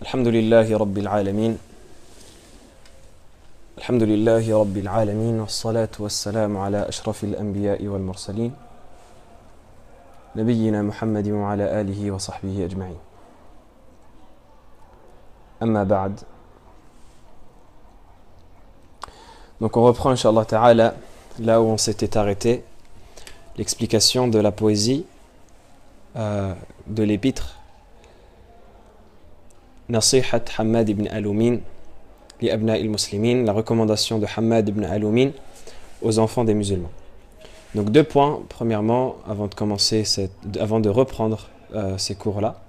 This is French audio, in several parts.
الحمد لله رب العالمين الحمد لله رب العالمين والصلاة والسلام على أشرف الأنبياء والمرسلين نبينا محمد وعلى آله وصحبه أجمعين. أما بعد. Donc on reprend Inch'Allah Ta'ala là où on s'était arrêté, l'explication de la poésie de l'épître Nasihat Hammad ibn Al-Umin li abna il-Muslimin, la recommandation de Hammad ibn Al-Umin aux enfants des musulmans. Donc deux points, premièrement, avant de reprendre ces cours-là.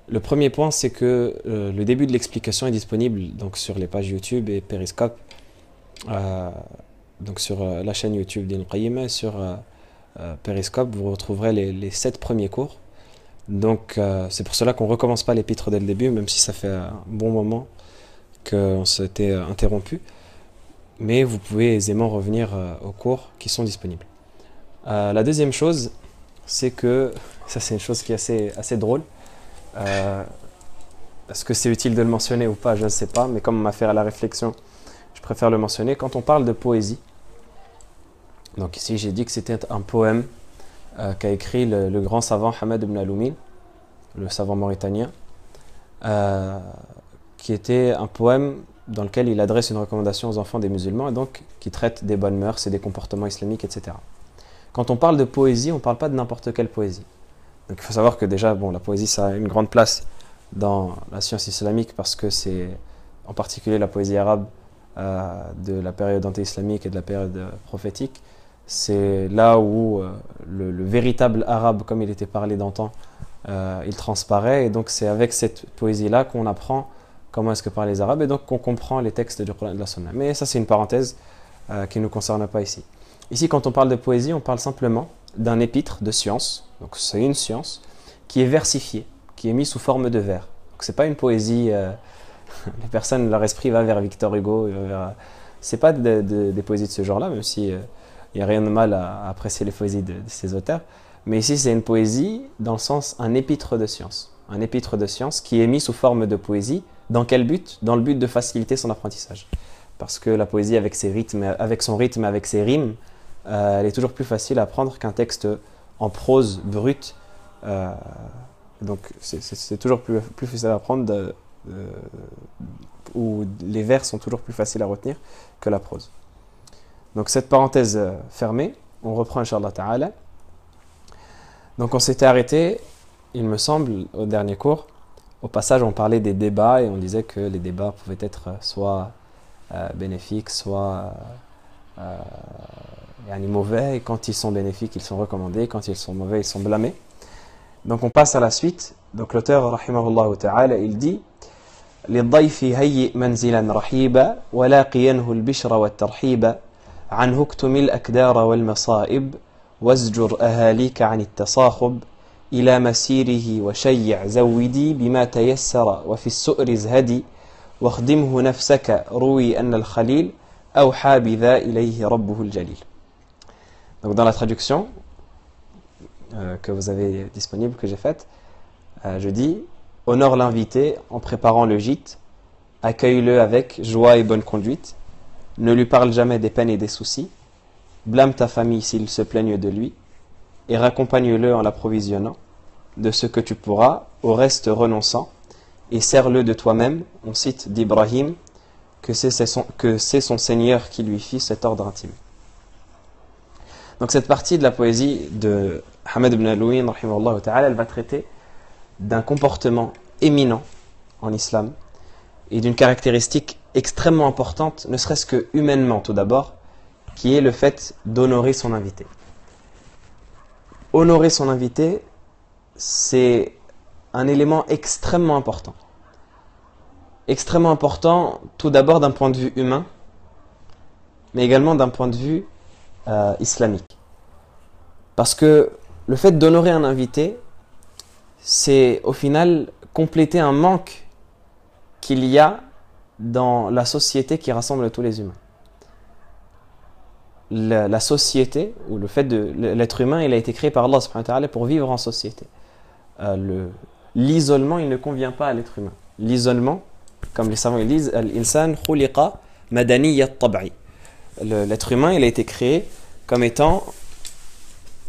Le premier point, c'est que le début de l'explication est disponible donc sur les pages YouTube et Periscope, donc sur la chaîne YouTube d'Ibn Qayyim et sur Periscope, vous retrouverez les 7 premiers cours. Donc c'est pour cela qu'on ne recommence pas l'épître dès le début, même si ça fait un bon moment qu'on s'était interrompu. Mais vous pouvez aisément revenir aux cours qui sont disponibles. La deuxième chose, c'est que, ça c'est une chose qui est assez drôle. Est-ce que c'est utile de le mentionner ou pas, je ne sais pas, mais comme on m'a fait la réflexion, je préfère le mentionner. Quand on parle de poésie, donc ici j'ai dit que c'était un poème qu'a écrit le grand savant Hammad ibn Al-Umin, le savant mauritanien, qui était un poème dans lequel il adresse une recommandation aux enfants des musulmans et donc qui traite des bonnes mœurs et des comportements islamiques, etc. Quand on parle de poésie, on ne parle pas de n'importe quelle poésie. Donc il faut savoir que déjà, la poésie, ça a une grande place dans la science islamique parce que c'est en particulier la poésie arabe de la période anté-islamique et de la période prophétique. C'est là où le véritable arabe, comme il était parlé d'antan, il transparaît. Et donc c'est avec cette poésie-là qu'on apprend comment est-ce que parlent les Arabes et donc qu'on comprend les textes du Coran et de la Sunna. Mais ça, c'est une parenthèse qui ne nous concerne pas ici. Ici, quand on parle de poésie, on parle simplement d'un épître de science. Donc c'est une science qui est versifiée, qui est mise sous forme de vers. Donc c'est pas une poésie... les personnes, leur esprit va vers Victor Hugo. C'est pas des poésies de ce genre-là, même si il n'y a rien de mal à apprécier les poésies de ces auteurs. Mais ici, c'est une poésie dans le sens un épître de science. Un épître de science qui est mis sous forme de poésie. Dans quel but? Dans le but de faciliter son apprentissage. Parce que la poésie, avec son rythme, avec ses rimes, elle est toujours plus facile à apprendre qu'un texte en prose brute. Donc, c'est toujours plus facile à apprendre, où les vers sont toujours plus faciles à retenir que la prose. Donc, cette parenthèse fermée, on reprend Inch'Allah Ta'ala. Donc, on s'était arrêté, il me semble, au dernier cours. Au passage, on parlait des débats et on disait que les débats pouvaient être soit bénéfiques, soit mauvais. Et quand ils sont bénéfiques, ils sont recommandés. Quand ils sont mauvais, ils sont blâmés. Donc on passe à la suite. Donc l'auteur, rahimahullah ta'ala, il dit للضيف هيئ منزلا رحيبا ولاقينه البشر والترحيب عنه اكتم الأكدار والمصائب وازجر أهاليك عن التصاخب إلى مسيره وشيع زودي بما تيسر وفي السؤر ازهدي واخدمه نفسك روي أن الخليل أوحى بذا إليه ربه الجليل. Donc dans la traduction que vous avez disponible, que j'ai faite, je dis honore l'invité en préparant le gîte, accueille-le avec joie et bonne conduite, ne lui parle jamais des peines et des soucis, blâme ta famille s'il se plaigne de lui, et raccompagne-le en l'approvisionnant de ce que tu pourras, au reste renonçant, et serre-le de toi-même. On cite d'Ibrahim que c'est son Seigneur qui lui fit cet ordre intime. Donc cette partie de la poésie de Hammad ibn Al-Umin, elle va traiter d'un comportement éminent en islam et d'une caractéristique extrêmement importante, ne serait-ce que humainement tout d'abord, qui est le fait d'honorer son invité. Honorer son invité, c'est un élément extrêmement important. Extrêmement important tout d'abord d'un point de vue humain, mais également d'un point de vue islamique. Parce que le fait d'honorer un invité, c'est au final compléter un manque qu'il y a dans la société qui rassemble tous les humains. La société, ou le fait de l'être humain, il a été créé par Allah pour vivre en société. L'isolement, il ne convient pas à l'être humain. l'isolement, comme les savants ils disent, al-insan khuliqa madaniya at-tab'i. L'être humain, il a été créé comme ayant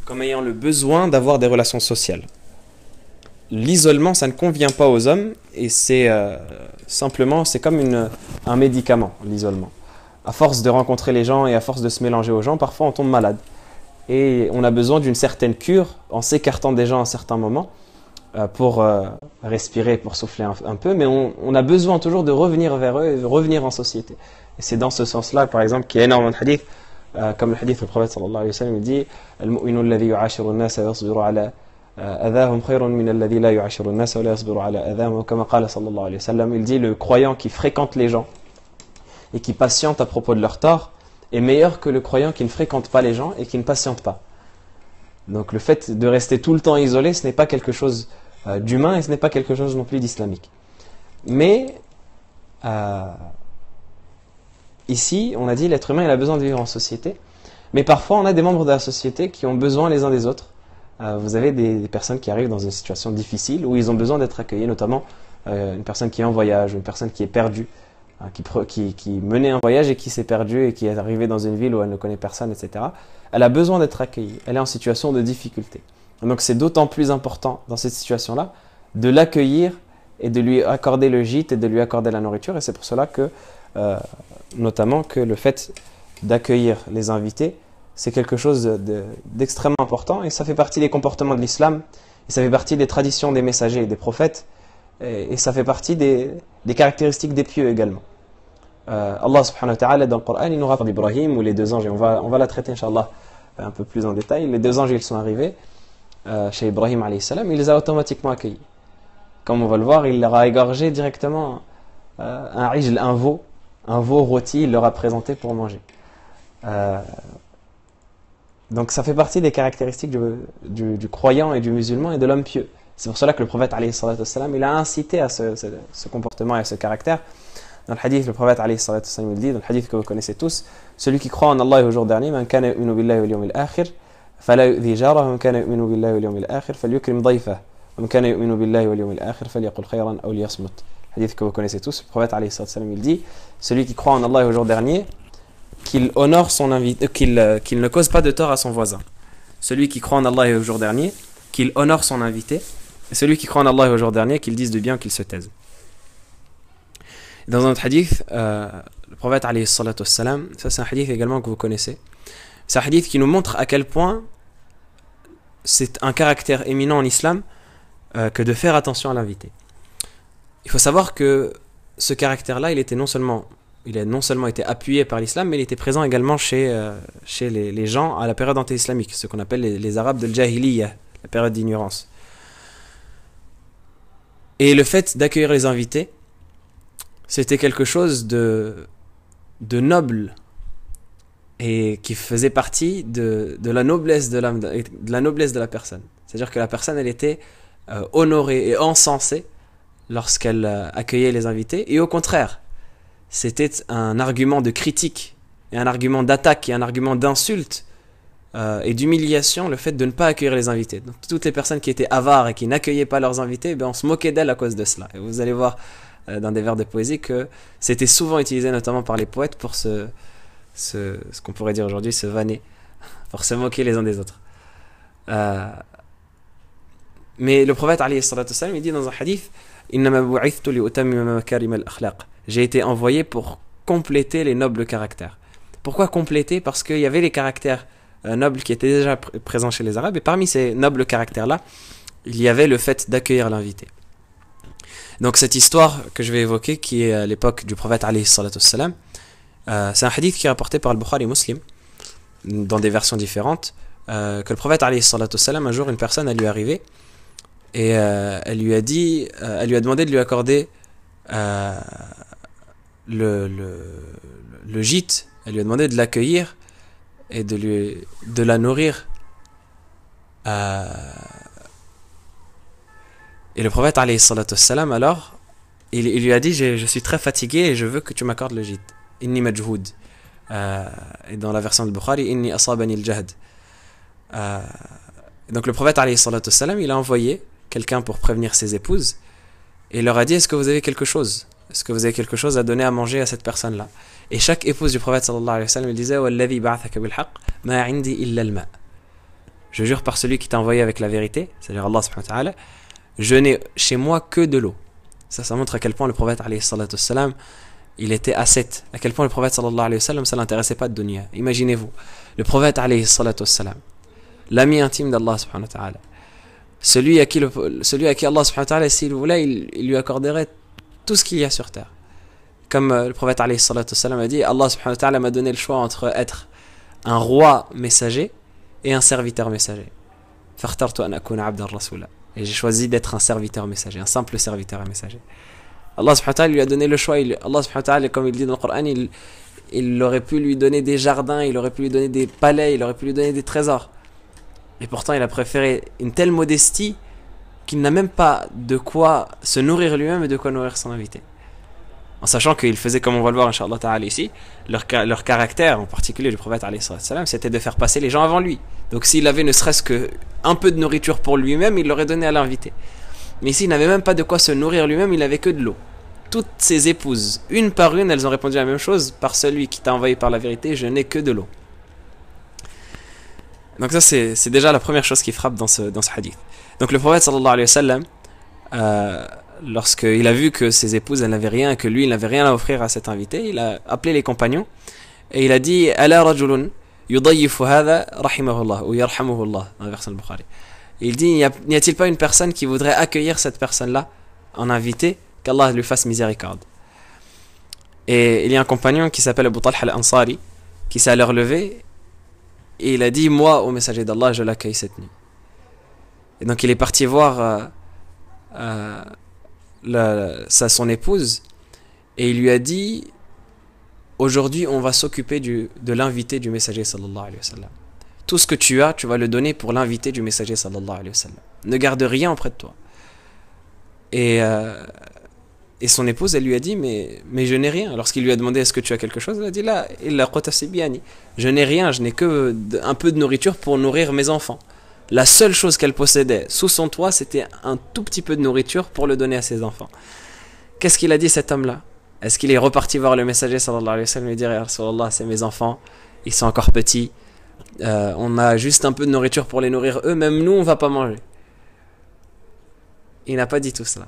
le besoin d'avoir des relations sociales. L'isolement, ça ne convient pas aux hommes et c'est simplement, c'est comme un médicament, l'isolement. À force de rencontrer les gens et à force de se mélanger aux gens, parfois on tombe malade. Et on a besoin d'une certaine cure en s'écartant des gens à un certain moment pour respirer, pour souffler un peu, mais on a besoin toujours de revenir vers eux et de revenir en société. Et c'est dans ce sens-là, par exemple, qu'il y a énormément de hadiths, comme le hadith du prophète sallallahu alayhi wa sallam, il dit Al-mu'minu alladhi yu'ashiru an-nasa wa yasbiru ala adahum khayrun min alladhi la yu'ashiru an-nasa wa la yasbiru ala adahum, kama qala sallallahu alayhi wa sallam. Il dit le croyant qui fréquente les gens et qui patiente à propos de leurs torts est meilleur que le croyant qui ne fréquente pas les gens et qui ne patiente pas. Donc le fait de rester tout le temps isolé, ce n'est pas quelque chose d'humain et ce n'est pas quelque chose non plus d'islamique. Mais ici, on a dit l'être humain il a besoin de vivre en société, mais parfois on a des membres de la société qui ont besoin les uns des autres. Vous avez des personnes qui arrivent dans une situation difficile où ils ont besoin d'être accueillis, notamment une personne qui est en voyage, une personne qui est perdue, qui menait un voyage et qui s'est perdue et qui est arrivée dans une ville où elle ne connaît personne, etc. Elle a besoin d'être accueillie, elle est en situation de difficulté. Donc c'est d'autant plus important dans cette situation-là de l'accueillir et de lui accorder le gîte et de lui accorder la nourriture. Et c'est pour cela que, notamment, que le fait d'accueillir les invités, c'est quelque chose d'extrêmement important et ça fait partie des comportements de l'islam et ça fait partie des traditions des messagers et des prophètes et ça fait partie des caractéristiques des pieux également. Allah subhanahu wa ta'ala dans le Coran il nous rappelle d'Ibrahim où les deux anges, et on va la traiter inshallah un peu plus en détail, les deux anges ils sont arrivés chez Ibrahim alayhi salam, il les a automatiquement accueillis. Comme on va le voir, il leur a égorgé directement un ijl, un veau rôti, il leur a présenté pour manger. Donc ça fait partie des caractéristiques du croyant et du musulman et de l'homme pieux. C'est pour cela que le prophète alayhi salatu wassalam, il a incité à ce comportement et à ce caractère. Dans le hadith, le prophète alayhi salatu wassalam, il dit, dans le hadith que vous connaissez tous, celui qui croit en Allah et au jour dernier, man kana yu'minu billahi wal yawmil akhir, fala yu'dhi jarahu, man kana yu'minu billahi wal yawmil akhir, falyukrim dayfahu, man kana yu'minu billahi wal yawmil akhir, falyaqul khayran aw liyasmut. Hadith que vous connaissez tous, le prophète alayhi salatu wassalam, il dit, celui qui croit en Allah et au jour dernier, qu'il honore son invité, qu'il ne cause pas de tort à son voisin. Celui qui croit en Allah et au jour dernier, qu'il honore son invité, et celui qui croit en Allah et au jour dernier, qu'il dise de bien, qu'il se taise. Dans un autre hadith, le prophète alayhi salatu wassalam, ça c'est un hadith également que vous connaissez, c'est un hadith qui nous montre à quel point c'est un caractère éminent en islam que de faire attention à l'invité. Il faut savoir que ce caractère-là, il a non seulement été appuyé par l'islam, mais il était présent également chez les gens à la période anté-islamique, ce qu'on appelle les Arabes de l'Jahiliyyah, la période d'ignorance. Et le fait d'accueillir les invités, c'était quelque chose de noble et qui faisait partie de la noblesse de l'âme, de la noblesse de la personne. C'est-à-dire que la personne, elle était honorée et encensée lorsqu'elle accueillait les invités, et au contraire, c'était un argument de critique, et un argument d'attaque, et un argument d'insulte et d'humiliation, le fait de ne pas accueillir les invités. Donc, toutes les personnes qui étaient avares et qui n'accueillaient pas leurs invités, on se moquait d'elles à cause de cela. Et vous allez voir dans des vers de poésie que c'était souvent utilisé notamment par les poètes pour ce qu'on pourrait dire aujourd'hui, se vanner, pour se moquer les uns des autres. Mais le prophète alayhi salatu wassalam, il dit dans un hadith, j'ai été envoyé pour compléter les nobles caractères. Pourquoi compléter? Parce qu'il y avait les caractères nobles qui étaient déjà présents chez les Arabes, et parmi ces nobles caractères-là, il y avait le fait d'accueillir l'invité. Donc cette histoire que je vais évoquer, qui est à l'époque du prophète alayhi salatu wassalam, c'est un hadith qui est rapporté par le Bukhari Muslim, dans des versions différentes, que le prophète alayhi salatu wassalam, un jour une personne elle lui est arrivée, et elle lui a demandé de lui accorder le gîte. Elle lui a demandé de l'accueillir et de la nourrir. Et le prophète alayhi salatu wassalam, alors il lui a dit, je suis très fatigué et je veux que tu m'accordes le gîte. Inni majhoud. Et dans la version de Bukhari, inni asabani al-jahd. Donc le prophète alayhi salatu wassalam, il a envoyé quelqu'un pour prévenir ses épouses, Et il leur a dit, est-ce que vous avez quelque chose? Est-ce que vous avez quelque chose à donner à manger à cette personne-là? Et chaque épouse du prophète sallallahu alayhi wa sallam, il disait, وَالَّذِي بَعَثَكَ بِالْحَقِّ مَا عِنْدِي إِلَّا الْمَاء. Je jure par celui qui t'a envoyé avec la vérité, c'est-à-dire Allah subhanahu wa ta'ala, je n'ai chez moi que de l'eau. Ça montre à quel point le prophète alayhi salatu wassalam, il était ascète. À quel point le prophète sallallahu alayhi wa sallam, ça l'intéressait pas de dunya. Imaginez-vous, le prophète alayhi salatu wassalam, l'ami intime d'Allah subhanahu wa ta'ala, celui à qui Allah subhanahu wa ta'ala, s'il voulait, il lui accorderait tout ce qu'il y a sur terre. Comme le prophète alayhi salatu wassalam a dit, Allah subhanahu wa ta'ala m'a donné le choix entre être un roi messager et un serviteur messager. فاخترت أن أكون عبدا رسولا. Et j'ai choisi d'être un serviteur messager, un simple serviteur messager. Allah subhanahu wa ta'ala lui a donné le choix. Allah subhanahu wa ta'ala, comme il dit dans le Coran, il aurait pu lui donner des jardins, il aurait pu lui donner des palais, il aurait pu lui donner des trésors. Et pourtant, il a préféré une telle modestie qu'il n'a même pas de quoi se nourrir lui-même et de quoi nourrir son invité. En sachant qu'il faisait, comme on va le voir, Inch'Allah ta'ala ici, leur caractère, en particulier du prophète, c'était de faire passer les gens avant lui. Donc s'il avait ne serait-ce qu'un peu de nourriture pour lui-même, il l'aurait donné à l'invité. Mais ici, il n'avait même pas de quoi se nourrir lui-même, il n'avait que de l'eau. Toutes ses épouses, une par une, elles ont répondu la même chose, par celui qui t'a envoyé par la vérité, je n'ai que de l'eau. Donc ça, c'est déjà la première chose qui frappe dans ce hadith. Donc le prophète, sallallahu alayhi wa sallam, lorsqu'il a vu que ses épouses, elles n'avaient rien, que lui, il n'avait rien à offrir à cet invité, il a appelé les compagnons, et il a dit, ala rajulun yudayyifu hadha rahimahullah, ou yarhamuhullah, dans la version de Bukhari. Il dit, n'y a-t-il pas une personne qui voudrait accueillir cette personne-là en invité, qu'Allah lui fasse miséricorde? Et il y a un compagnon qui s'appelle Abu Talha al-Ansari, qui s'est à l'heure levée, et il a dit, moi, au messager d'Allah, je l'accueille cette nuit. Et donc il est parti voir son épouse, et il lui a dit, aujourd'hui on va s'occuper de l'invité du messager sallallahu alayhi wa sallam. Tout ce que tu as, tu vas le donner pour l'invité du messager sallallahu alayhi wa sallam. Ne garde rien auprès de toi. Et son épouse, elle lui a dit, mais je n'ai rien. Lorsqu'il lui a demandé, est-ce que tu as quelque chose? Elle a dit, là, je n'ai rien, je n'ai que un peu de nourriture pour nourrir mes enfants. La seule chose qu'elle possédait sous son toit, c'était un tout petit peu de nourriture pour le donner à ses enfants. Qu'est-ce qu'il a dit, cet homme-là? Est-ce qu'il est reparti voir le messager sallallahu alayhi wa sallam et lui dire, ya Rasulallah, c'est mes enfants, ils sont encore petits, on a juste un peu de nourriture pour les nourrir eux, même nous on va pas manger. Il n'a pas dit tout cela.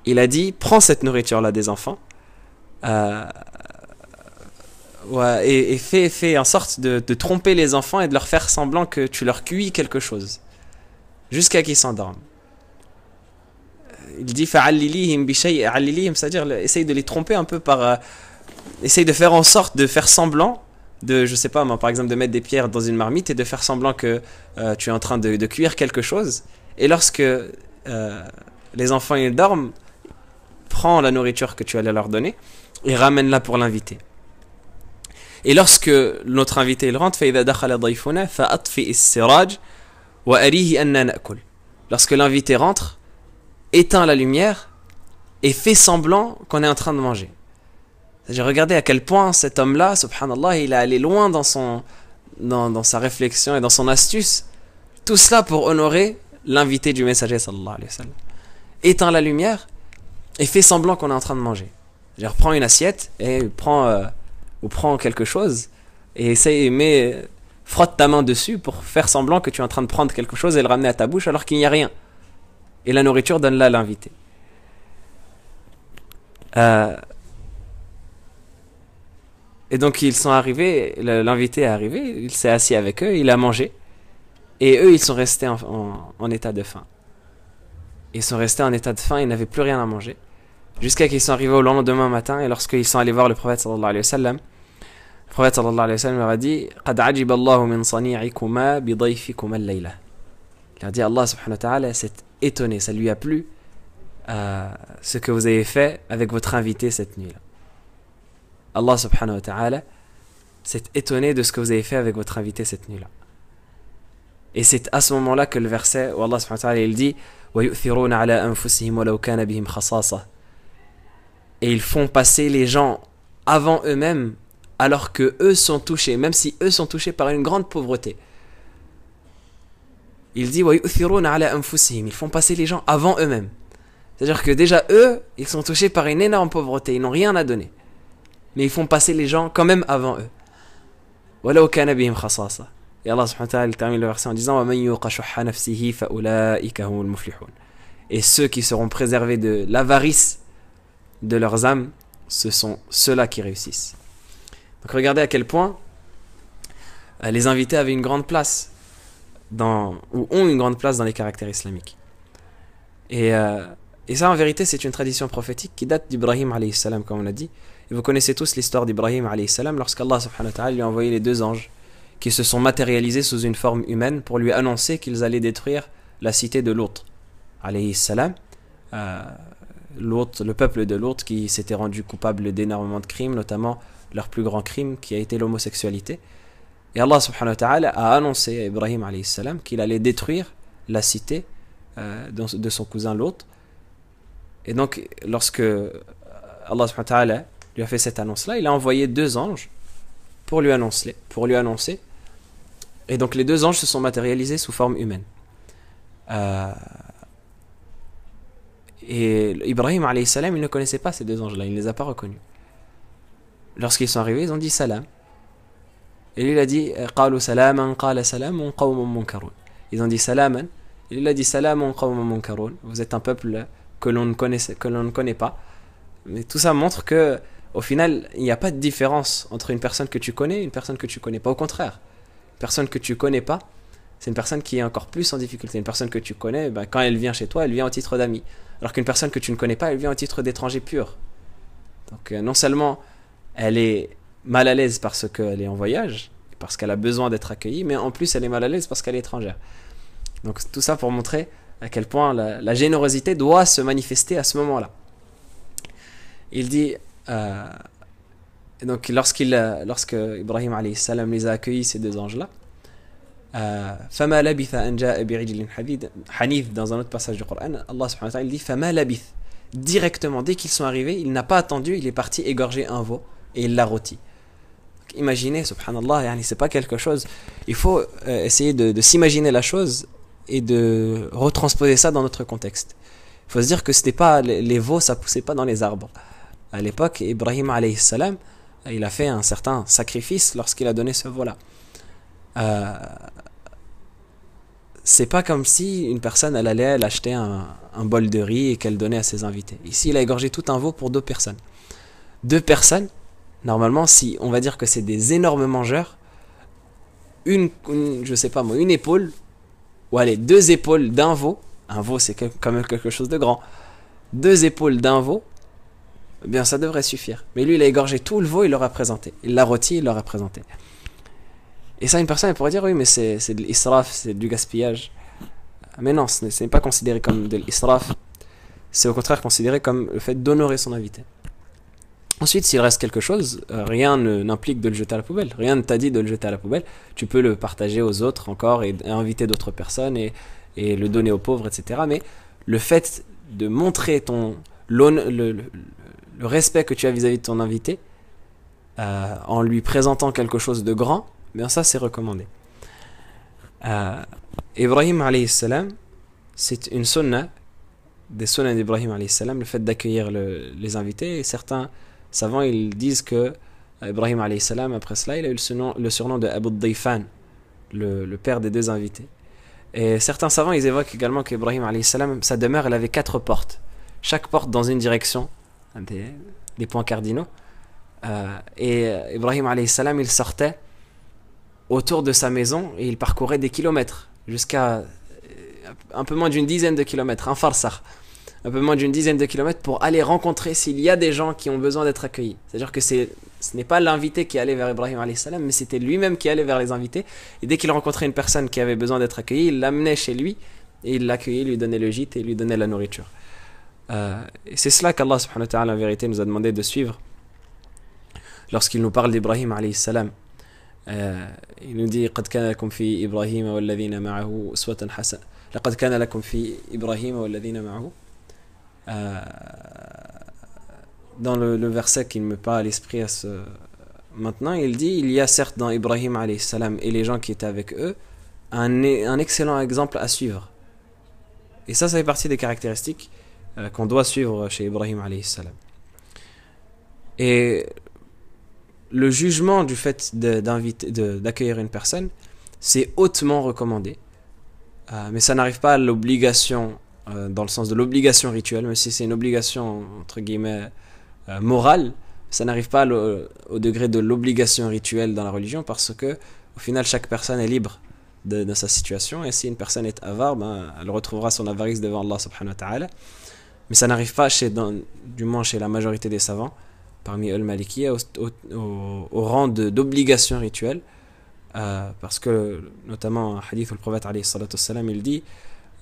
Il a dit, prends cette nourriture-là des enfants, et fais en sorte de tromper les enfants et de leur faire semblant que tu leur cuis quelque chose jusqu'à qu'ils s'endorment. Il dit fa'allilihim bi shay', allilihim, c'est-à-dire essaye de les tromper un peu essaye de faire en sorte de faire semblant de, je sais pas moi, par exemple de mettre des pierres dans une marmite et de faire semblant que tu es en train de cuire quelque chose, et lorsque les enfants ils dorment, prends la nourriture que tu allais leur donner et ramène-la pour l'invité. Et lorsque notre invité il rentre, lorsque l'invité rentre, éteins la lumière et fais semblant qu'on est en train de manger. J'ai regardé à quel point cet homme-là, subhanallah, il a allé loin dans sa réflexion et dans son astuce. Tout cela pour honorer l'invité du messager sallallahu alayhi wa sallam. Éteins la lumière et fais semblant qu'on est en train de manger. Prends une assiette et prends quelque chose et frotte ta main dessus pour faire semblant que tu es en train de prendre quelque chose et le ramener à ta bouche alors qu'il n'y a rien. Et la nourriture, donne-la à l'invité. Et donc ils sont arrivés, l'invité est arrivé, il s'est assis avec eux, il a mangé. Et eux, ils sont restés en état de faim. Ils sont restés en état de faim, ils n'avaient plus rien à manger. Jusqu'à qu'ils sont arrivés au lendemain matin, et lorsqu'ils sont allés voir le prophète sallallahu alayhi wa sallam, le prophète sallallahu alayhi wa sallam leur a dit قَدْ عَجِبَ اللَّهُ مِنْ صَنِيعِكُمَا بِضَيْفِكُمَا اللَّيْلَةِ. Il a dit, Allah subhanahu wa ta'ala s'est étonné, ça lui a plu ce que vous avez fait avec votre invité cette nuit-là. Allah subhanahu wa ta'ala s'est étonné de ce que vous avez fait avec votre invité cette nuit-là. Et c'est à ce moment-là que le verset où Allah subhanahu wa ta'ala il dit وَيُؤْثِرُونَ عَلَىٰ أَنفُسِهِمْ وَلَوْ كَانَ بِهِمْ خَصَاصَةٌ. Et ils font passer les gens avant eux-mêmes alors que eux sont touchés, même si eux sont touchés par une grande pauvreté. Il dit وَيُؤْثِرُونَ عَلَىٰ أَنفُسِهِمْ, ils font passer les gens avant eux-mêmes. C'est-à-dire que déjà eux, ils sont touchés par une énorme pauvreté, ils n'ont rien à donner. Mais ils font passer les gens quand même avant eux. وَلَوْ كَانَ بِهِمْ خَصَاصَةٌ. Et Allah subhanahu wa ta'ala termine le verset en disant وَمَنْ يُوقَ شُحَّ نَفْسِهِ فَأُولَٰئِكَ هُمُ الْمُفْلِحُونَ. Et ceux qui seront préservés de l'avarice de leurs âmes, ce sont ceux-là qui réussissent. Donc regardez à quel point les invités avaient une grande place ou ont une grande place dans les caractères islamiques. Et ça en vérité c'est une tradition prophétique qui date d'Ibrahim alayhi salam, comme on a dit. Et vous connaissez tous l'histoire d'Ibrahim alayhi salam lorsqu'Allah subhanahu wa ta'ala lui a envoyé les deux anges qui se sont matérialisés sous une forme humaine pour lui annoncer qu'ils allaient détruire la cité de Lot alayhi salam. Le peuple de Lot qui s'était rendu coupable d'énormément de crimes, notamment leur plus grand crime qui a été l'homosexualité. Et Allah subhanahu wa ta'ala a annoncé à Ibrahim alayhi salam qu'il allait détruire la cité de son cousin Lot. Et donc lorsque Allah subhanahu wa ta'ala lui a fait cette annonce-là, il a envoyé deux anges pour lui annoncer. Et donc les deux anges se sont matérialisés sous forme humaine. Et Ibrahim alayhi salam, il ne connaissait pas ces deux anges-là, il ne les a pas reconnus. Lorsqu'ils sont arrivés, ils ont dit salam. Et lui, il a dit قالوا سلاما قال سلام قوم منكرون. Ils ont dit salaman. Et lui, il a dit salamun qawmun munkarun. Vous êtes un peuple que l'on ne connaît pas. Mais tout ça montre que au final, il n'y a pas de différence entre une personne que tu connais et une personne que tu connais pas. Au contraire, une personne que tu connais pas, c'est une personne qui est encore plus en difficulté. Une personne que tu connais, quand elle vient chez toi, elle vient au titre d'ami. Alors qu'une personne que tu ne connais pas, elle vient au titre d'étranger pur. Donc non seulement elle est mal à l'aise parce qu'elle est en voyage, parce qu'elle a besoin d'être accueillie, mais en plus elle est mal à l'aise parce qu'elle est étrangère. Donc tout ça pour montrer à quel point la générosité doit se manifester à ce moment-là. Il dit, donc lorsque Ibrahim alayhi salam les a accueillis, ces deux anges-là, فما لبث أن جاء بعجل حنيذ, dans un autre passage du Coran, Allah subhanahu wa ta'ala dit فما لبث, directement dès qu'ils sont arrivés, il n'a pas attendu, il est parti égorger un veau et il l'a rôti. Donc, imaginez, subhanallah, c'est pas quelque chose, il faut essayer de s'imaginer la chose et de retransposer ça dans notre contexte. Il faut se dire que c'était pas les veaux, ça poussait pas dans les arbres. À l'époque, Ibrahim alayhi salam, il a fait un certain sacrifice lorsqu'il a donné ce veau-là. C'est pas comme si une personne elle allait acheter un bol de riz et qu'elle donnait à ses invités. Ici, il a égorgé tout un veau pour deux personnes. Deux personnes, normalement, si on va dire que c'est des énormes mangeurs, une épaule, ou allez, deux épaules d'un veau, un veau c'est quand même quelque chose de grand, deux épaules d'un veau, eh bien ça devrait suffire. Mais lui, il a égorgé tout le veau, il l'aura présenté. Il l'a rôti, il l'aura présenté. Et ça, une personne elle pourrait dire oui, mais c'est de l'israf, c'est du gaspillage. Mais non, ce n'est pas considéré comme de l'israf. C'est au contraire considéré comme le fait d'honorer son invité. Ensuite, s'il reste quelque chose, rien n'implique de le jeter à la poubelle. Rien ne t'a dit de le jeter à la poubelle. Tu peux le partager aux autres encore et inviter d'autres personnes et le donner aux pauvres, etc. Mais le fait de montrer le respect que tu as vis-à-vis de ton invité en lui présentant quelque chose de grand, bien ça c'est recommandé. Ibrahim alayhi salam, c'est une sunna des sunnahs d'Ibrahim alayhi salam, le fait d'accueillir les invités. Et certains savants ils disent que Ibrahim alayhi salam, après cela, il a eu le surnom de Abu Dayfan, le père des deux invités. Et certains savants ils évoquent également qu'Ibrahim alayhi salam, sa demeure elle avait 4 portes, chaque porte dans une direction, des points cardinaux. Et Ibrahim alayhi salam, il sortait autour de sa maison et il parcourait des kilomètres jusqu'à un peu moins d'une dizaine de kilomètres, un farsakh, un peu moins d'une dizaine de kilomètres pour aller rencontrer s'il y a des gens qui ont besoin d'être accueillis. C'est-à-dire que ce n'est pas l'invité qui allait vers Ibrahim alayhi salam, mais c'était lui-même qui allait vers les invités. Et dès qu'il rencontrait une personne qui avait besoin d'être accueillie, il l'amenait chez lui et il l'accueillait, lui donnait le gîte et lui donnait la nourriture. Et c'est cela qu'Allah subhanahu wa ta'ala en vérité nous a demandé de suivre lorsqu'il nous parle d'Ibrahim alayhi salam. Il nous dit قد كان لكم في إبراهيم والذين معه أسوة حسنة لقد كان لكم في إبراهيم والذين معه. Dans le verset qui ne me pas à l'esprit maintenant, il dit il y a certes dans Ibrahim alayhi salam et les gens qui étaient avec eux un excellent exemple à suivre. Et ça fait partie des caractéristiques qu'on doit suivre chez Ibrahim alayhi salam. Et le jugement du fait d'accueillir une personne, c'est hautement recommandé. Mais ça n'arrive pas à l'obligation, dans le sens de l'obligation rituelle, même si c'est une obligation, entre guillemets, morale, ça n'arrive pas au degré de l'obligation rituelle dans la religion, parce que, au final, chaque personne est libre de sa situation, et si une personne est avare, ben, elle retrouvera son avarice devant Allah subhanahu wa ta'ala. Mais ça n'arrive pas, du moins chez la majorité des savants, parmi eux le Malikiya, au rang d'obligation rituelle, parce que, notamment, un hadith où le prophète alayhi salatu wassalam, il dit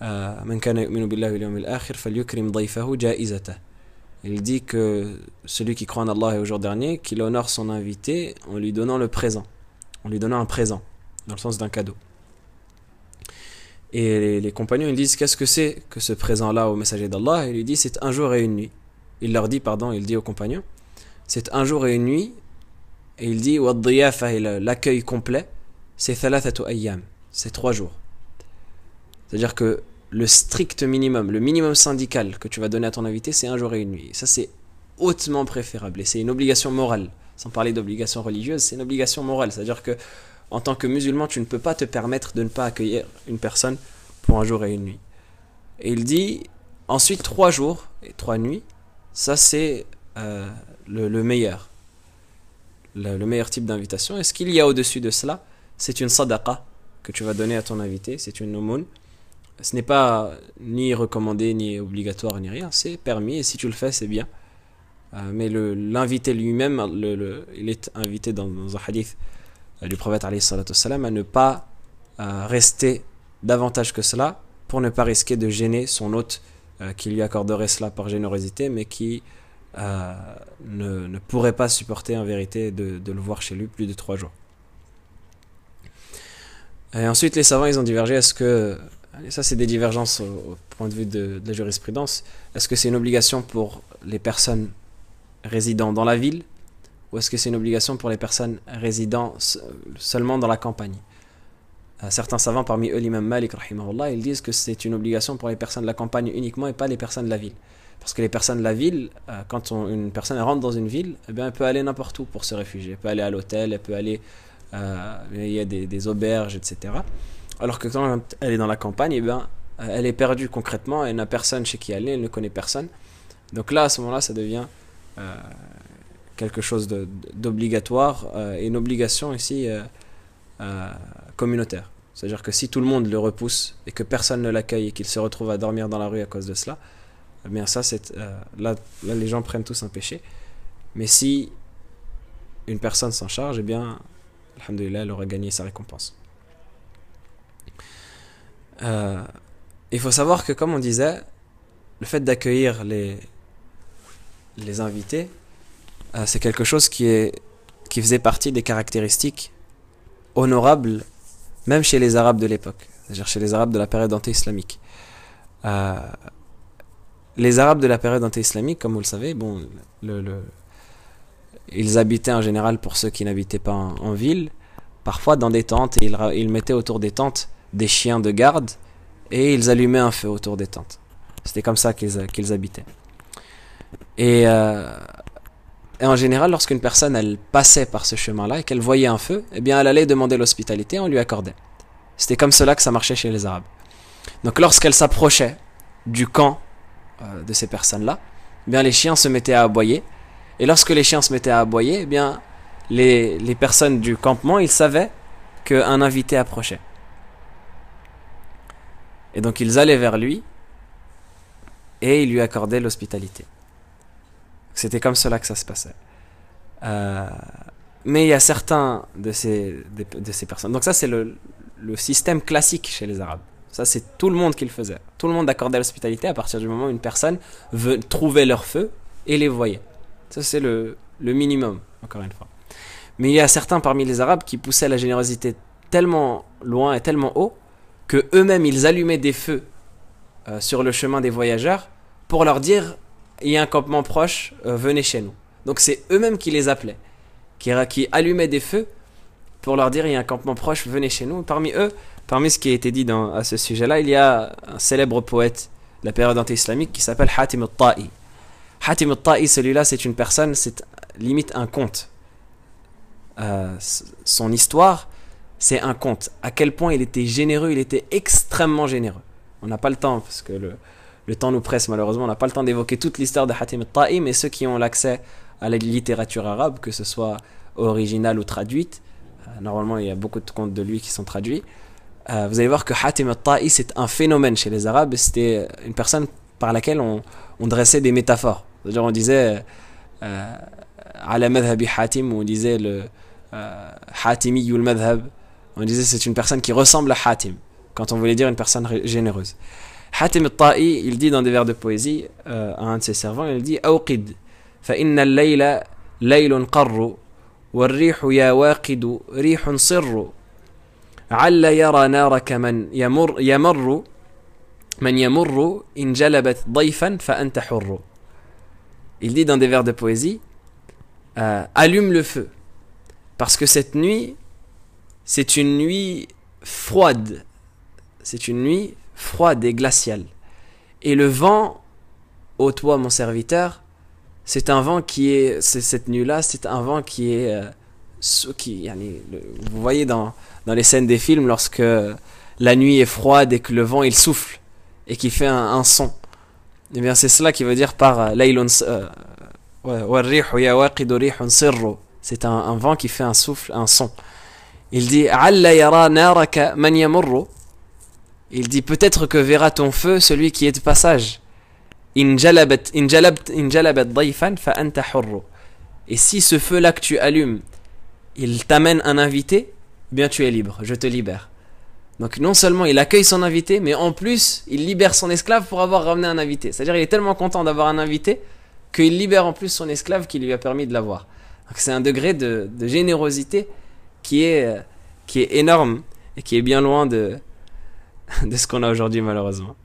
Man kana yu'minu billahi wal yawmil akhir falyukrim dayfahu ja'izatah. Il dit que celui qui croit en Allah et au jour dernier, qu'il honore son invité en lui donnant le présent, en lui donnant un présent, dans le sens d'un cadeau. Et les compagnons, ils disent, qu'est-ce que c'est que ce présent-là au messager d'Allah? Il lui dit, c'est un jour et une nuit. Il dit aux compagnons, c'est un jour et une nuit. Et il dit, l'accueil complet, c'est thalathatu ayyam, c'est 3 jours. C'est-à-dire que le strict minimum, le minimum syndical que tu vas donner à ton invité, c'est un jour et une nuit. Ça, c'est hautement préférable. Et c'est une obligation morale. Sans parler d'obligation religieuse, c'est une obligation morale. C'est-à-dire que en tant que musulman, tu ne peux pas te permettre de ne pas accueillir une personne pour un jour et une nuit. Et il dit, ensuite 3 jours et 3 nuits, ça c'est le meilleur. Le meilleur type d'invitation. Et ce qu'il y a au-dessus de cela, c'est une sadaqa que tu vas donner à ton invité, c'est une aumône. Ce n'est pas ni recommandé, ni obligatoire, ni rien, c'est permis, et si tu le fais, c'est bien. Mais l'invité lui-même, il est invité dans un hadith du prophète alayhi salatu wassalam, à ne pas rester davantage que cela, pour ne pas risquer de gêner son hôte qui lui accorderait cela par générosité, mais qui ne pourrait pas supporter en vérité de le voir chez lui plus de 3 jours. Et ensuite, les savants, ils ont divergé. Est-ce que, et ça c'est des divergences au point de vue de la jurisprudence, est-ce que c'est une obligation pour les personnes résidant dans la ville, ou est-ce que c'est une obligation pour les personnes résidant seulement dans la campagne? Certains savants, parmi eux l'imam Malik rahimahullah, ils disent que c'est une obligation pour les personnes de la campagne uniquement et pas les personnes de la ville. Parce que les personnes de la ville, quand une personne rentre dans une ville, eh bien, elle peut aller n'importe où pour se réfugier. Elle peut aller à l'hôtel, elle peut aller, il y a des auberges, etc. Alors que quand elle est dans la campagne, eh bien, elle est perdue concrètement, elle n'a personne chez qui aller, elle ne connaît personne. Donc là, à ce moment-là, ça devient quelque chose d'obligatoire, et une obligation ici communautaire. C'est-à-dire que si tout le monde le repousse et que personne ne l'accueille et qu'il se retrouve à dormir dans la rue à cause de cela, eh bien ça, là les gens prennent tous un péché. Mais si une personne s'en charge, eh bien, alhamdoulilah, elle aura gagné sa récompense. Il faut savoir que, comme on disait, le fait d'accueillir les invités, c'est quelque chose qui faisait partie des caractéristiques honorables, même chez les Arabes de l'époque, c'est-à-dire chez les Arabes de la période anté-islamique. Les Arabes de la période anté-islamique, comme vous le savez, bon, ils habitaient en général, pour ceux qui n'habitaient pas en ville, parfois dans des tentes, et ils mettaient autour des tentes des chiens de garde, et ils allumaient un feu autour des tentes. C'était comme ça qu'ils habitaient. Et en général, lorsqu'une personne elle passait par ce chemin-là et qu'elle voyait un feu, eh bien elle allait demander l'hospitalité, on lui accordait. C'était comme cela que ça marchait chez les Arabes. Donc lorsqu'elle s'approchait du camp de ces personnes-là, eh bien les chiens se mettaient à aboyer. Et lorsque les chiens se mettaient à aboyer, eh bien les personnes du campement, ils savaient qu'un invité approchait. Et donc ils allaient vers lui et ils lui accordaient l'hospitalité. C'était comme cela que ça se passait. Mais il y a certains de ces personnes. Donc ça, c'est le système classique chez les Arabes. Ça, c'est tout le monde qui le faisait. Tout le monde accordait l'hospitalité à partir du moment où une personne trouvait leur feu et les voyait. Ça, c'est le minimum, encore une fois. Mais il y a certains parmi les Arabes qui poussaient la générosité tellement loin et tellement haut que eux-mêmes, ils allumaient des feux sur le chemin des voyageurs pour leur dire: il y a un campement proche, venez chez nous. Donc c'est eux-mêmes qui les appelaient, qui allumaient des feux pour leur dire: il y a un campement proche, venez chez nous. Parmi ce qui a été dit à ce sujet-là, il y a un célèbre poète la période anti-islamique, qui s'appelle Hatim al-Ta'i. Hatim al-Ta'i, celui-là, c'est une personne, c'est limite un conte. Son histoire, c'est un conte. À quel point il était généreux, il était extrêmement généreux. On n'a pas le temps, parce que le temps nous presse malheureusement, on n'a pas le temps d'évoquer toute l'histoire de Hatim al-Ta'i, mais ceux qui ont l'accès à la littérature arabe, que ce soit originale ou traduite, normalement il y a beaucoup de contes de lui qui sont traduits, vous allez voir que Hatim al-Ta'i, c'est un phénomène chez les Arabes. C'était une personne par laquelle on dressait des métaphores. C'est-à-dire on disait ala madhabi Hatim, on disait le Hatimi yul madhab, on disait c'est une personne qui ressemble à Hatim, quand on voulait dire une personne généreuse. Hatim al-Ta'i, il dit dans des vers de poésie à un de ses servants, il dit awqid fa inna al-layla laylun qarru والريح يا واقد ريح صر عل يرى نارك من يمر إن جلبت ضيفا فأنت حر. Il dit dans des vers de poésie allume le feu parce que cette nuit c'est une nuit froide, c'est une nuit froide et glaciale, et le vent, ô toi mon serviteur, c'est un vent qui est, cette nuit-là, c'est un vent qui est, vous voyez dans les scènes des films, lorsque la nuit est froide et que le vent il souffle et qui fait un son. Eh bien c'est cela qui veut dire par laylun, c'est un vent qui fait un souffle, un son. Il dit alla yara naraka man yamurru, il dit peut-être que verra ton feu celui qui est de passage. In jalabat dayfan fa anta hurru. Et si ce feu-là que tu allumes, il t'amène un invité, eh bien tu es libre, je te libère. Donc non seulement il accueille son invité, mais en plus il libère son esclave pour avoir ramené un invité. C'est-à-dire il est tellement content d'avoir un invité qu'il libère en plus son esclave qui lui a permis de l'avoir. Donc c'est un degré de générosité qui est énorme et qui est bien loin de ce qu'on a aujourd'hui malheureusement.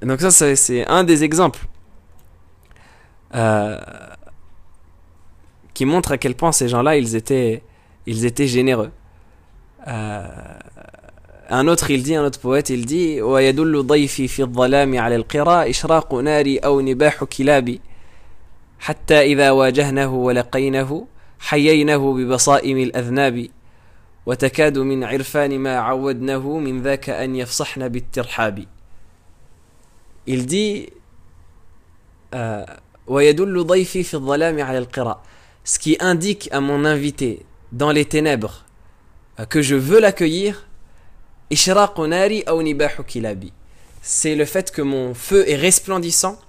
Donc ça c'est un des exemples qui montre à quel point ces gens-là ils étaient généreux. Un autre poète il dit ويدل ضيفي في الظلام على القرى إشراق ناري أو نباح كلابي حتى إذا واجهناه ولقيناه حييناه ببصائم الأذناب وتكاد من عرفان ما عودناه من ذاك أن يفصحن بالترحاب. Il dit ويدل ضيفي في الظلام على القرى, ce qui indique à mon invité dans les ténèbres que je veux l'accueillir, إشراق ناري أو نباح كلابي, c'est le fait que mon feu est resplendissant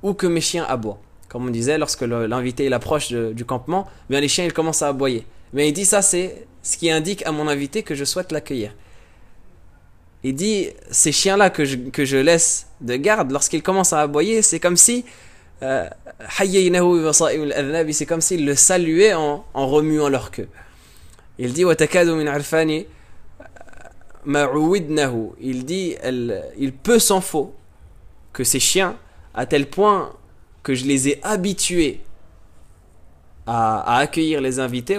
ou que mes chiens aboient. Comme on disait, lorsque l'invité il approche du campement, bien les chiens ils commencent à aboyer. Mais il dit ça c'est ce qui indique à mon invité que je souhaite l'accueillir. Il dit ces chiens-là que je laisse de garde, lorsqu'ils commencent à aboyer, c'est comme si c'est comme s'ils le saluaient en remuant leur queue. Il dit il dit il peut s'en faut que ces chiens, à tel point que je les ai habitués à accueillir les invités,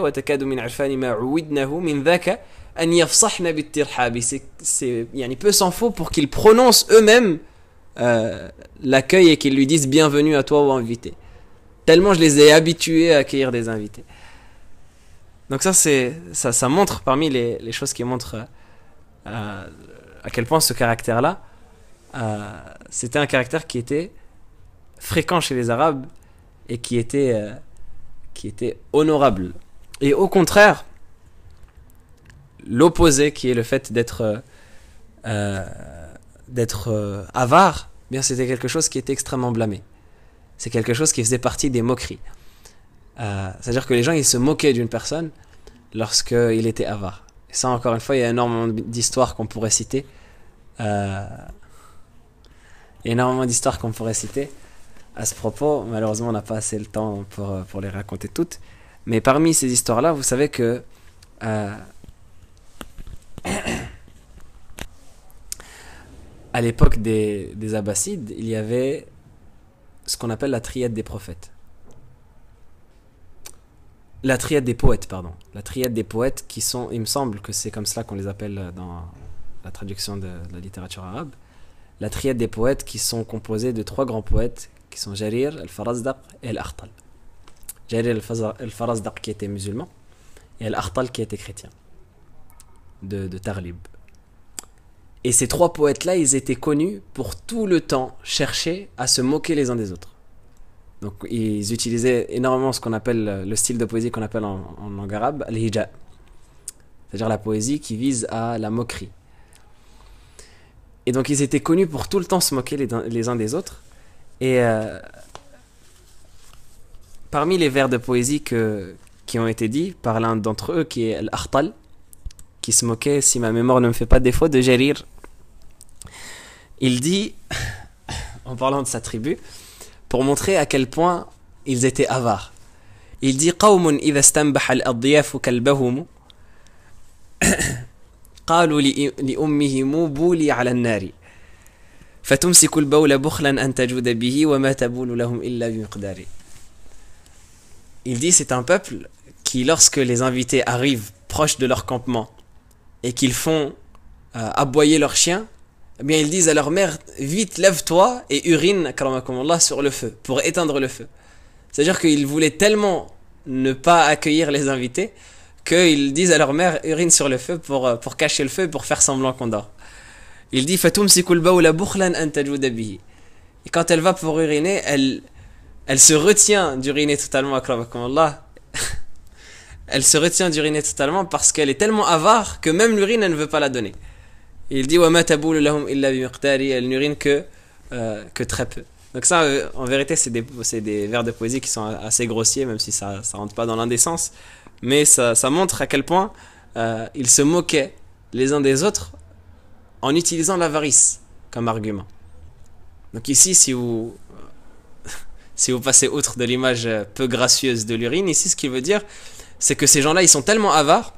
il peu s'en faut pour qu'ils prononcent eux-mêmes l'accueil et qu'ils lui disent bienvenue à toi ou invité, tellement je les ai habitués à accueillir des invités. Donc ça montre, parmi les choses qui montrent à quel point ce caractère-là c'était un caractère qui était fréquent chez les Arabes et qui était honorable. Et au contraire, l'opposé, qui est le fait d'être avare, bien c'était quelque chose qui était extrêmement blâmé. C'est quelque chose qui faisait partie des moqueries. C'est-à-dire que les gens ils se moquaient d'une personne lorsqu'il était avare. Et ça, encore une fois, il y a énormément d'histoires qu'on pourrait citer. À ce propos. Malheureusement, on n'a pas assez le temps pour les raconter toutes. Mais parmi ces histoires-là, vous savez que à l'époque des Abbassides, il y avait ce qu'on appelle la triade des prophètes. La triade des poètes, pardon. La triade des poètes qui sont, il me semble que c'est comme cela qu'on les appelle dans la traduction de la littérature arabe. la triade des poètes qui sont composés de 3 grands poètes qui sont Jarir, Al-Farazdaq et Al-Akhtal. Jarir Al-Farazdaq qui était musulman et Al-Akhtal qui était chrétien de Taghlib. Et ces 3 poètes-là, ils étaient connus pour tout le temps chercher à se moquer les uns des autres. Donc ils utilisaient énormément ce qu'on appelle le style de poésie qu'on appelle en langue arabe al-hija, c'est-à-dire la poésie qui vise à la moquerie. Et donc ils étaient connus pour tout le temps se moquer les uns des autres. Et parmi les vers de poésie qui ont été dits par l'un d'entre eux, qui est Al-Akhtal, qui se moquait, si ma mémoire ne me fait pas défaut, de Jarir, il dit, en parlant de sa tribu, pour montrer à quel point ils étaient avares. Il dit قوم إذا استنبح الأضياف كلبهم قالوا لأمهم بولي على النار فتمسك البول بخلا أن تجود به وما تبول لهم إلا بمقدار. Il dit c'est un peuple qui, lorsque les invités arrivent proches de leur campement et qu'ils font aboyer leurs chiens, eh bien ils disent à leur mère, vite lève-toi et urine sur le feu, pour éteindre le feu. C'est-à-dire qu'ils voulaient tellement ne pas accueillir les invités qu'ils disent à leur mère, urine sur le feu pour cacher le feu, pour faire semblant qu'on dort. Il dit, et quand elle va pour uriner, elle se retient d'uriner totalement, elle se retient d'uriner totalement parce qu'elle est tellement avare que même l'urine, elle ne veut pas la donner. Il dit elle n'urine que très peu. Donc ça, en vérité, c'est des vers de poésie qui sont assez grossiers, même si ça rentre pas dans l'indécence. Mais ça montre à quel point ils se moquaient les uns des autres en utilisant l'avarice comme argument. Donc ici, si vous passez outre de l'image peu gracieuse de l'urine, ici ce qu'il veut dire, c'est que ces gens-là, ils sont tellement avares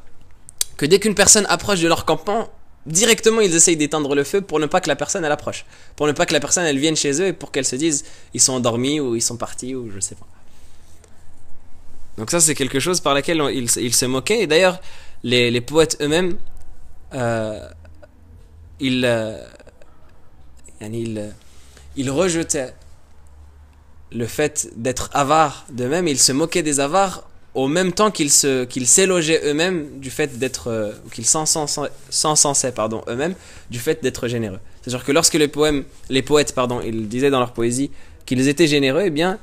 que dès qu'une personne approche de leur campement, directement ils essayent d'éteindre le feu pour ne pas que la personne elle approche, pour ne pas que la personne elle vienne chez eux et pour qu'elle se dise ils sont endormis ou ils sont partis ou je sais pas. Donc ça c'est quelque chose par laquelle ils se moquaient. Et d'ailleurs les poètes eux-mêmes ils rejetaient le fait d'être avares d'eux-mêmes. Ils se moquaient des avares au même temps qu'ils s'élogeaient eux-mêmes du fait d'être, qu'ils s'encensaient eux-mêmes du fait d'être généreux. C'est-à-dire que lorsque les poètes, ils disaient dans leur poésie qu'ils étaient généreux, eh bien,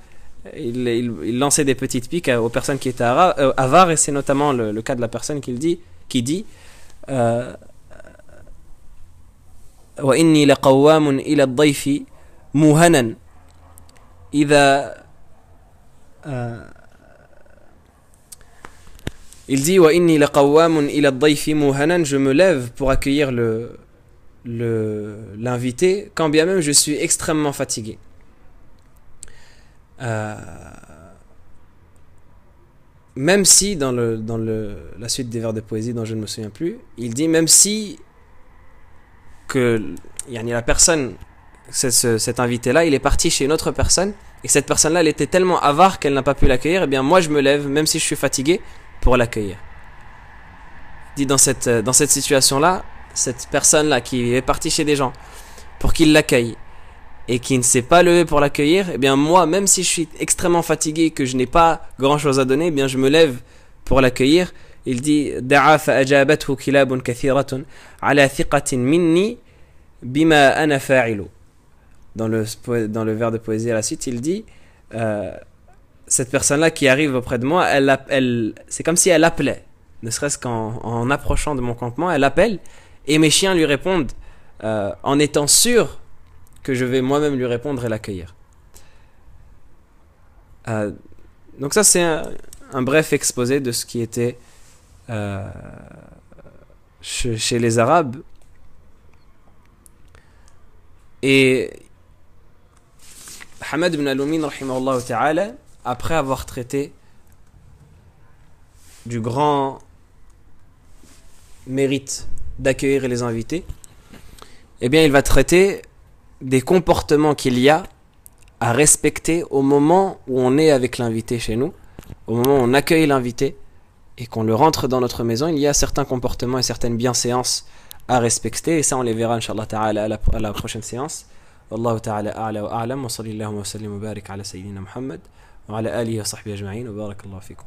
ils lançaient des petites piques aux personnes qui étaient avares, et c'est notamment le cas de la personne qui dit وإني لقوام إلى الضيف موهنا إذا il dit وإني لقوام إلى الضيف موهنا, je me lève pour accueillir l'invité quand bien même je suis extrêmement fatigué. Même si dans la suite des vers de poésie dont je ne me souviens plus, il dit même si que la personne, cet invité-là, il est parti chez une autre personne et que cette personne-là, elle était tellement avare qu'elle n'a pas pu l'accueillir, eh bien moi je me lève, même si je suis fatigué, pour l'accueillir. Il dit dans cette situation-là, cette personne-là qui est partie chez des gens pour qu'ils l'accueillent et qui ne s'est pas levé pour l'accueillir, eh bien moi, même si je suis extrêmement fatigué et que je n'ai pas grand-chose à donner, eh bien je me lève pour l'accueillir. Il dit دعا فأجابته كلاب كثيرة على ثقة مني بما أنا فاعل. Dans le vers de poésie à la suite, il dit cette personne-là qui arrive auprès de moi, c'est comme si elle appelait, ne serait-ce qu'en approchant de mon campement, elle appelle et mes chiens lui répondent en étant sûr que je vais moi-même lui répondre et l'accueillir. Donc ça c'est un bref exposé de ce qui était chez les Arabes. Et Hamad ibn al-Umin rahimahullah ta'ala, après avoir traité du grand mérite d'accueillir les invités, eh bien il va traiter des comportements qu'il y a à respecter au moment où on est avec l'invité chez nous, au moment où on accueille l'invité et qu'on le rentre dans notre maison. Il y a certains comportements et certaines bienséances à respecter, et ça on les verra Inch'Allah Ta'ala à la prochaine séance. Wallahu Ta'ala a'la wa a'lam, wa sallallahu wa sallim wa barik ala sayyidina Muhammad wa ala alihi wa sahbihi ajma'in, wa barakallahu fikum.